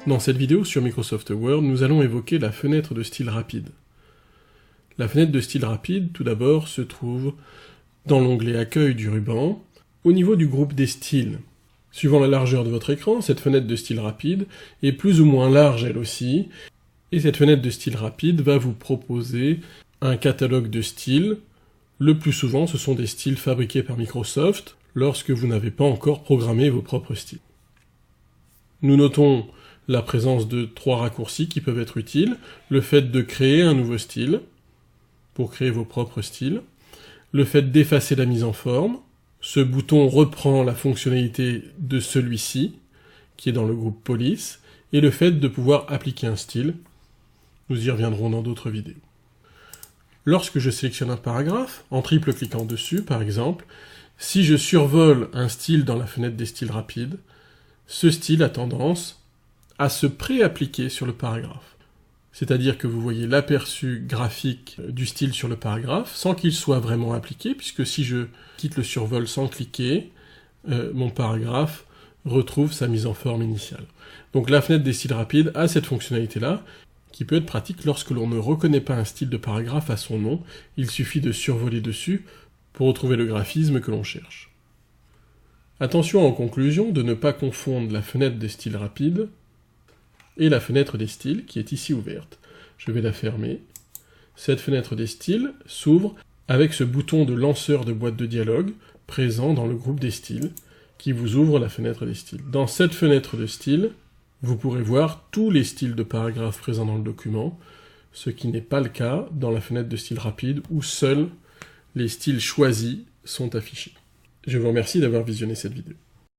Dans cette vidéo sur Microsoft Word, nous allons évoquer la fenêtre de style rapide. La fenêtre de style rapide, tout d'abord, se trouve dans l'onglet Accueil du ruban, au niveau du groupe des styles. Suivant la largeur de votre écran, cette fenêtre de style rapide est plus ou moins large elle aussi, et cette fenêtre de style rapide va vous proposer un catalogue de styles. Le plus souvent, ce sont des styles fabriqués par Microsoft, lorsque vous n'avez pas encore programmé vos propres styles. Nous notons la présence de 3 raccourcis qui peuvent être utiles, le fait de créer un nouveau style, pour créer vos propres styles, le fait d'effacer la mise en forme, ce bouton reprend la fonctionnalité de celui-ci, qui est dans le groupe Police, et le fait de pouvoir appliquer un style. Nous y reviendrons dans d'autres vidéos. Lorsque je sélectionne un paragraphe, en triple-cliquant dessus par exemple, si je survole un style dans la fenêtre des styles rapides, ce style a tendance à se pré-appliquer sur le paragraphe. C'est-à-dire que vous voyez l'aperçu graphique du style sur le paragraphe, sans qu'il soit vraiment appliqué, puisque si je quitte le survol sans cliquer, mon paragraphe retrouve sa mise en forme initiale. Donc la fenêtre des styles rapides a cette fonctionnalité-là, qui peut être pratique lorsque l'on ne reconnaît pas un style de paragraphe à son nom. Il suffit de survoler dessus pour retrouver le graphisme que l'on cherche. Attention en conclusion de ne pas confondre la fenêtre des styles rapides et la fenêtre des styles qui est ici ouverte. Je vais la fermer. Cette fenêtre des styles s'ouvre avec ce bouton de lanceur de boîte de dialogue présent dans le groupe des styles qui vous ouvre la fenêtre des styles. Dans cette fenêtre de style, vous pourrez voir tous les styles de paragraphes présents dans le document, ce qui n'est pas le cas dans la fenêtre de style rapide où seuls les styles choisis sont affichés. Je vous remercie d'avoir visionné cette vidéo.